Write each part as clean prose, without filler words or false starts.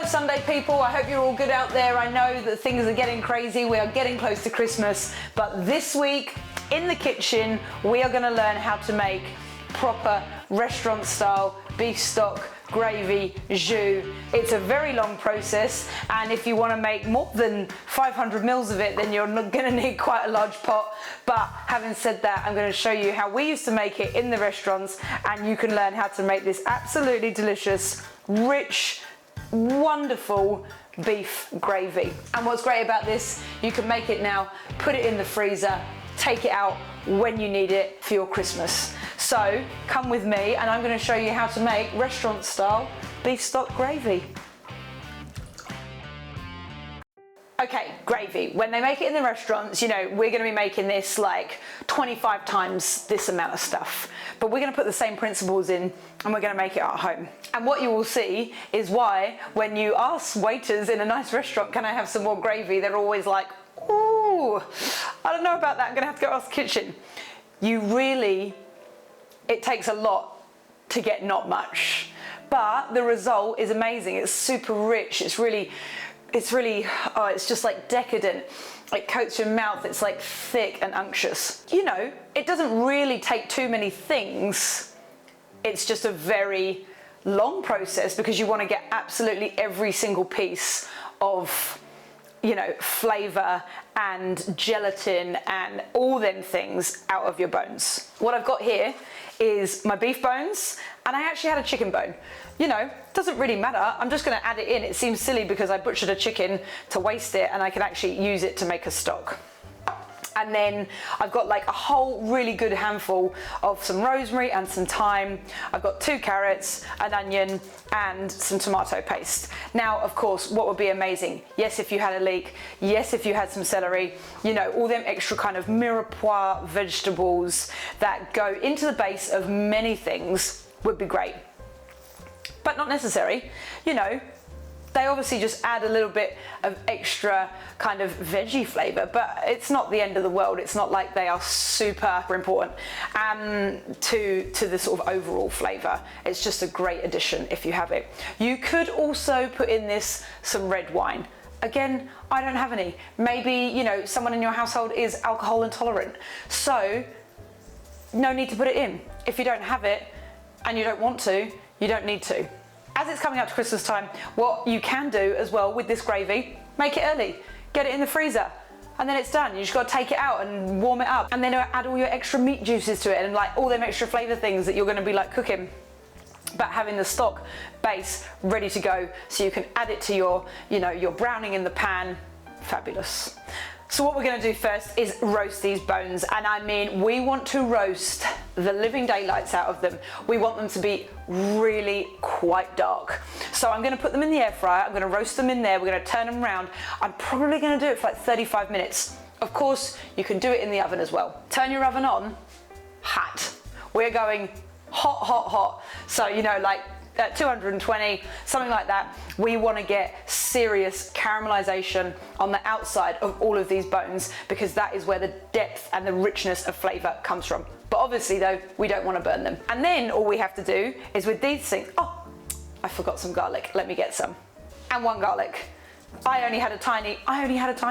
Hello Sunday people, I hope you're all good out there. I know that things are getting crazy, we are getting close to Christmas, but this week in the kitchen we are going to learn how to make proper restaurant style beef stock gravy jus. It's a very long process, and if you want to make more than 500 mils of it, then you're going to need quite a large pot. But having said that, I'm going to show you how we used to make it in the restaurants, and you can learn how to make this absolutely delicious, rich, wonderful beef gravy. And what's great about this, you can make it now, put it in the freezer, take it out when you need it for your Christmas. So come with me and I'm going to show you how to make restaurant style beef stock gravy. Okay, gravy. When they make it in the restaurants, you know, we're going to be making this like 25 times this amount of stuff. But we're going to put the same principles in and we're going to make it at home. And what you will see is why when you ask waiters in a nice restaurant, can I have some more gravy? They're always like, ooh, I don't know about that. I'm going to have to go ask the kitchen. It takes a lot to get not much. But the result is amazing. It's super rich. It's just like decadent. It coats your mouth. It's like thick and unctuous. You know, it doesn't really take too many things. It's just a very long process because you want to get absolutely every single piece of, you know, flavor and gelatin and all them things out of your bones. What I've got here is my beef bones, and I actually had a chicken bone. You know, doesn't really matter. I'm just going to add it in. It seems silly because I butchered a chicken to waste it, and I can actually use it to make a stock. And then I've got like a whole really good handful of some rosemary and some thyme. I've got 2 carrots, an onion, and some tomato paste. Now, of course, what would be amazing? Yes, if you had a leek. Yes, if you had some celery. You know, all them extra kind of mirepoix vegetables that go into the base of many things would be great. But not necessary. You know, they obviously just add a little bit of extra kind of veggie flavor, but it's not the end of the world. It's not like they are super important to the sort of overall flavor. It's just a great addition if you have it. You could also put in this some red wine. Again, I don't have any. Maybe, you know, someone in your household is alcohol intolerant. So no need to put it in. If you don't have it and you don't want to, you don't need to. As it's coming up to Christmas time, what you can do as well with this gravy, make it early, get it in the freezer, and then it's done. You just got to take it out and warm it up, and then add all your extra meat juices to it and like all them extra flavor things that you're going to be like cooking. But having the stock base ready to go so you can add it to your, you know, your browning in the pan. Fabulous. So what we're going to do first is roast these bones, and I mean, we want to roast the living daylights out of them. We want them to be really quite dark. So I'm going to put them in the air fryer. I'm going to roast them in there. We're going to turn them around. I'm probably going to do it for like 35 minutes. Of course, you can do it in the oven as well. Turn your oven on, hot. We're going hot, hot, hot. So, you know, like at 220, something like that. We want to get serious caramelization on the outside of all of these bones, because that is where the depth and the richness of flavor comes from. But obviously though, we don't want to burn them. And then all we have to do is with these things, oh, I forgot some garlic. Let me get some. And 1 garlic. I only had a tiny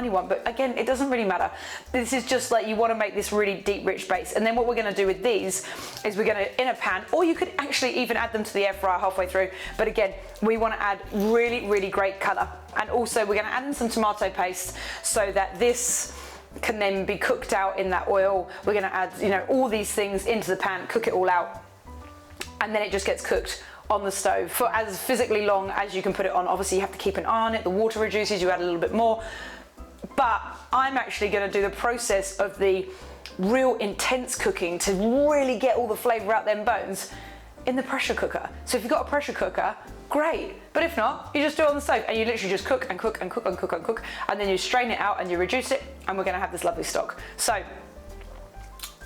one, but again, it doesn't really matter. This is just like, you want to make this really deep, rich base. And then what we're going to do with these is we're going to, in a pan, or you could actually even add them to the air fryer halfway through. But again, we want to add really, really great color. And also we're going to add in some tomato paste so that this can then be cooked out in that oil. We're going to add, you know, all these things into the pan, cook it all out, and then it just gets cooked on the stove for as physically long as you can put it on. Obviously you have to keep an eye on it. The water reduces, you add a little bit more. But I'm actually going to do the process of the real intense cooking to really get all the flavor out them bones in the pressure cooker. So if you've got a pressure cooker, great. But if not, you just do it on the stove and you literally just cook and cook and cook and cook and cook, and then you strain it out and you reduce it, and we're going to have this lovely stock. So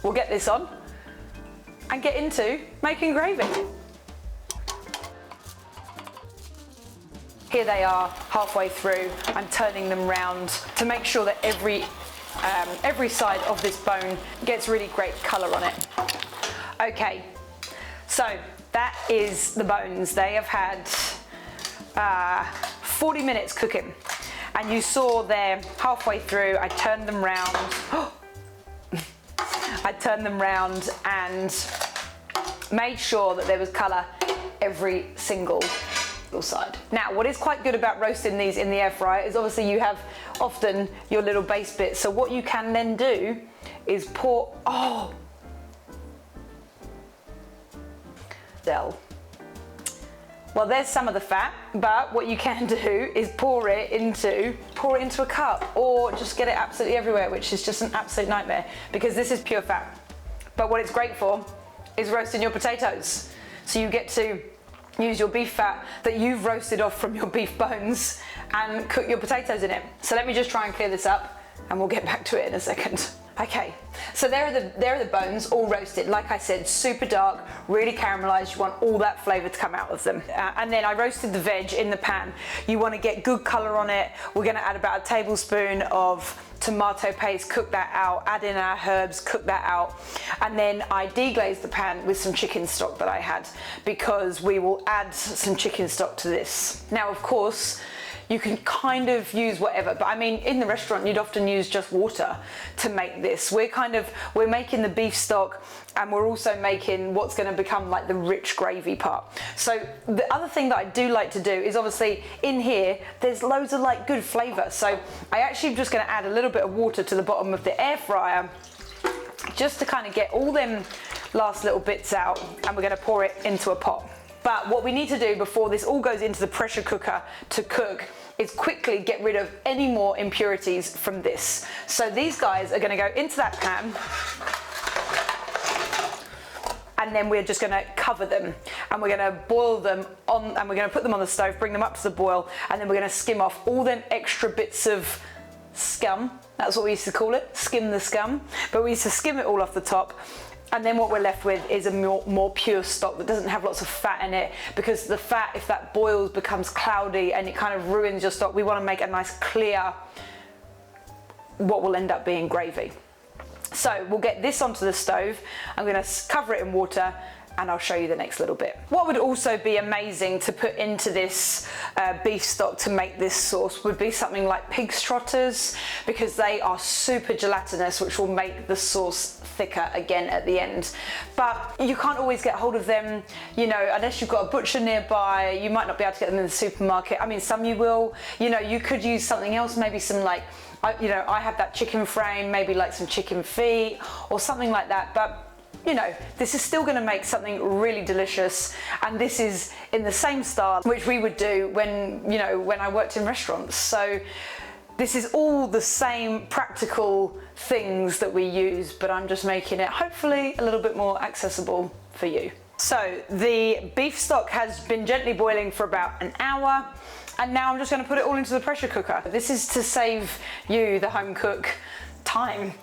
we'll get this on and get into making gravy. Here they are, halfway through. I'm turning them round to make sure that every side of this bone gets really great color on it. Okay, so that is the bones. They have had 40 minutes cooking. And you saw there halfway through, I turned them round. I turned them round and made sure that there was colour every single side. Now, what is quite good about roasting these in the air fryer is obviously you have often your little base bits. So what you can then do is pour, well, there's some of the fat, but what you can do is pour it into a cup, or just get it absolutely everywhere, which is just an absolute nightmare because this is pure fat. But what it's great for is roasting your potatoes. So you get to use your beef fat that you've roasted off from your beef bones and cook your potatoes in it. So let me just try and clear this up and we'll get back to it in a second. Okay, so there are the bones all roasted. Like I said, super dark, really caramelized. You want all that flavor to come out of them. And then I roasted the veg in the pan. You want to get good color on it. We're going to add about a tablespoon of tomato paste, cook that out, add in our herbs, cook that out. And then I deglazed the pan with some chicken stock that I had, because we will add some chicken stock to this. Now, of course, you can kind of use whatever, but I mean, in the restaurant, you'd often use just water to make this. We're making the beef stock, and we're also making what's going to become like the rich gravy part. So the other thing that I do like to do is, obviously in here, there's loads of like good flavor. So I actually am just going to add a little bit of water to the bottom of the air fryer, just to kind of get all them last little bits out, and we're going to pour it into a pot. But what we need to do before this all goes into the pressure cooker to cook is quickly get rid of any more impurities from this. So these guys are going to go into that pan, and then we're just going to cover them, and we're going to boil them on, and we're going to put them on the stove, bring them up to the boil, and then we're going to skim off all them extra bits of scum. That's what we used to call it, skim the scum. But we used to skim it all off the top. And then what we're left with is a more pure stock that doesn't have lots of fat in it, because the fat, if that boils, becomes cloudy and it kind of ruins your stock. We want to make a nice clear, what will end up being gravy. So we'll get this onto the stove. I'm going to cover it in water, and I'll show you the next little bit. What would also be amazing to put into this beef stock to make this sauce would be something like pig's trotters, because they are super gelatinous, which will make the sauce thicker again at the end. But you can't always get hold of them, you know, unless you've got a butcher nearby. You might not be able to get them in the supermarket. I mean, some you will. You know, you could use something else, maybe some like, you know, I have that chicken frame, maybe like some chicken feet or something like that. But you know, this is still going to make something really delicious, and this is in the same style which we would do when, you know, when I worked in restaurants. So this is all the same practical things that we use, but I'm just making it hopefully a little bit more accessible for you. So the beef stock has been gently boiling for about an hour, and now I'm just going to put it all into the pressure cooker. This is to save you, the home cook, time.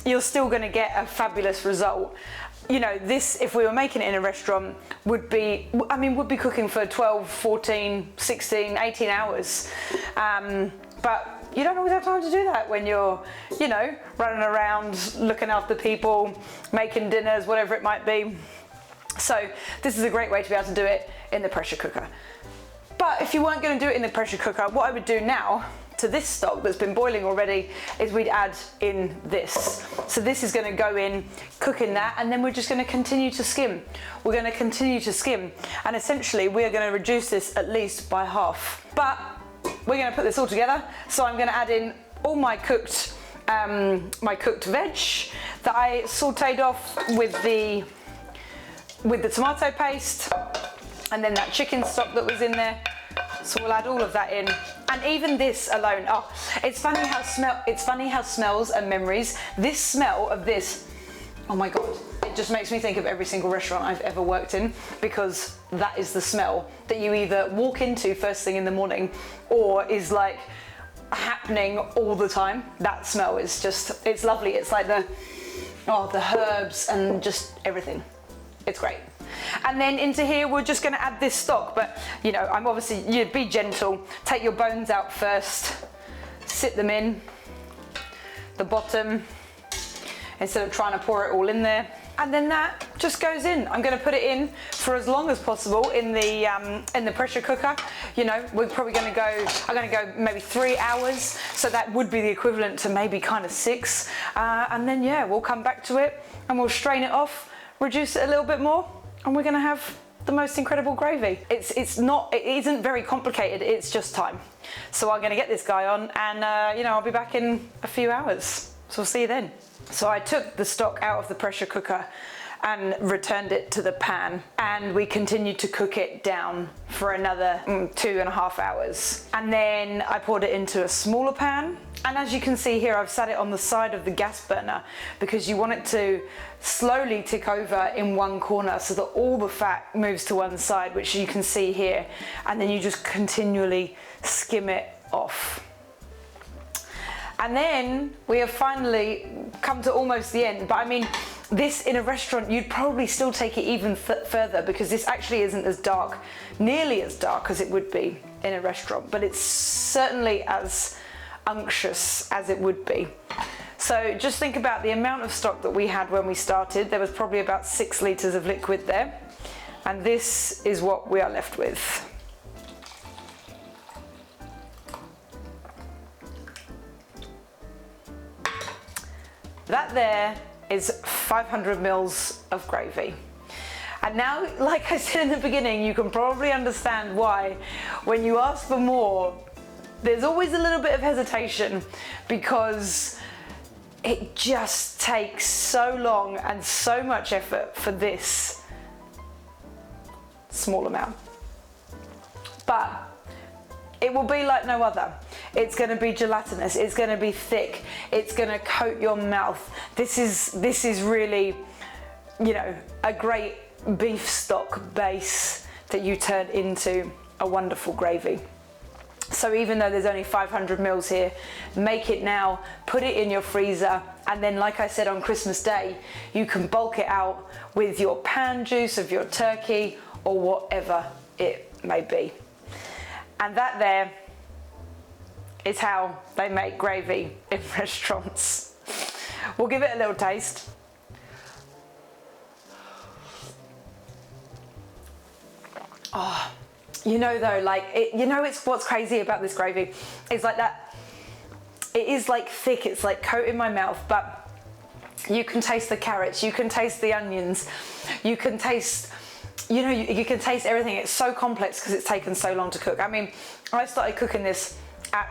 You're still going to get a fabulous result. You know, this, if we were making it in a restaurant, would be cooking for 12, 14, 16, 18 hours. But you don't always have time to do that when you're, you know, running around, looking after people, making dinners, whatever it might be. So this is a great way to be able to do it in the pressure cooker. But if you weren't going to do it in the pressure cooker, what I would do now to this stock that's been boiling already is we'd add in this. So this is going to go in, cook in that, and then we're just going to continue to skim. We're going to continue to skim, and essentially we're going to reduce this at least by half. But we're going to put this all together, so I'm going to add in all my cooked veg that I sauteed off with the tomato paste, and then that chicken stock that was in there. So we'll add all of that in, and even this alone. Oh, it's funny how smells and memories. This smell of this, oh my god, it just makes me think of every single restaurant I've ever worked in, because that is the smell that you either walk into first thing in the morning, or is like happening all the time. That smell is just, it's lovely. It's like the herbs and just everything. It's great. And then into here we're just going to add this stock, but you know, I'm obviously, you be gentle, take your bones out first, sit them in the bottom instead of trying to pour it all in there, and then that just goes in. I'm going to put it in for as long as possible in the pressure cooker. You know, we're probably going to go, I'm going to go maybe 3 hours. So that would be the equivalent to maybe kind of 6. And then, yeah, we'll come back to it and we'll strain it off, reduce it a little bit more, and we're going to have the most incredible gravy. It isn't very complicated, it's just time. So I'm going to get this guy on and, you know, I'll be back in a few hours. So we'll see you then. So I took the stock out of the pressure cooker and returned it to the pan, and we continued to cook it down for another 2.5 hours. And then I poured it into a smaller pan, and as you can see here, I've sat it on the side of the gas burner because you want it to slowly tick over in one corner so that all the fat moves to one side, which you can see here, and then you just continually skim it off. And then we have finally come to almost the end, but I mean, this in a restaurant, you'd probably still take it even further because this actually isn't as dark, nearly as dark as it would be in a restaurant, but it's certainly as unctuous as it would be. So just think about the amount of stock that we had when we started. There was probably about 6 litres of liquid there, and this is what we are left with. That there is 500 mils of gravy. And now, like I said in the beginning, you can probably understand why when you ask for more, there's always a little bit of hesitation because it just takes so long and so much effort for this small amount. But it will be like no other. It's going to be gelatinous, it's going to be thick, it's going to coat your mouth. This is really, you know, a great beef stock base that you turn into a wonderful gravy. So even though there's only 500 mils here, make it now, put it in your freezer, and then like I said on Christmas Day, you can bulk it out with your pan juice of your turkey or whatever it may be. And that there is how they make gravy in restaurants. We'll give it a little taste. Oh, you know though, like, you know, it's what's crazy about this gravy is like that, it is like thick, it's like coating my mouth, but you can taste the carrots, you can taste the onions, you can taste, you know, you can taste everything. It's so complex because it's taken so long to cook. I mean, I started cooking this at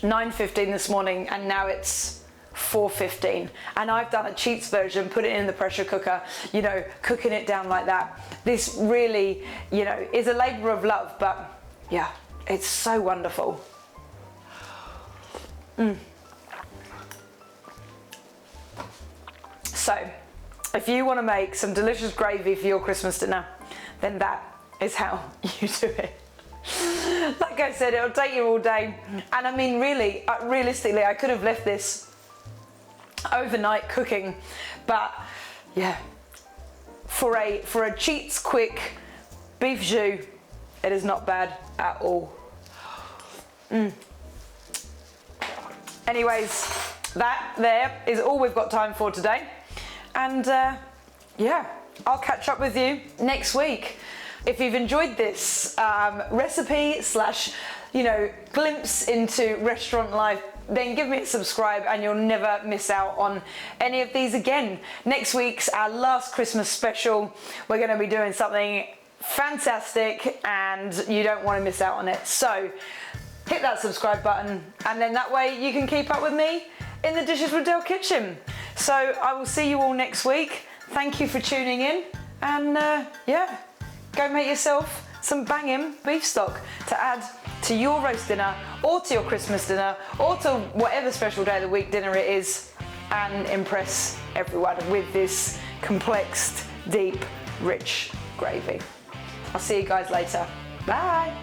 9:15 this morning and now it's 4:15, and I've done a cheats version, put it in the pressure cooker, you know, cooking it down like that. This really, you know, is a labor of love, but yeah, it's so wonderful. So if you want to make some delicious gravy for your Christmas dinner, then that is how you do it. Like I said, it'll take you all day, and I mean, really, realistically, I could have left this overnight cooking, but yeah, for a cheats quick beef jus, it is not bad at all. Anyways, that there is all we've got time for today, and yeah, I'll catch up with you next week. If you've enjoyed this recipe slash, you know, glimpse into restaurant life, then give me a subscribe and you'll never miss out on any of these again. Next week's our last Christmas special. We're going to be doing something fantastic and you don't want to miss out on it. So hit that subscribe button, and then that way you can keep up with me in the Dishes with Del kitchen. So I will see you all next week. Thank you for tuning in, and yeah, go make yourself some banging beef stock to add to your roast dinner or to your Christmas dinner or to whatever special day of the week dinner it is, and impress everyone with this complex, deep, rich gravy. I'll see you guys later. Bye.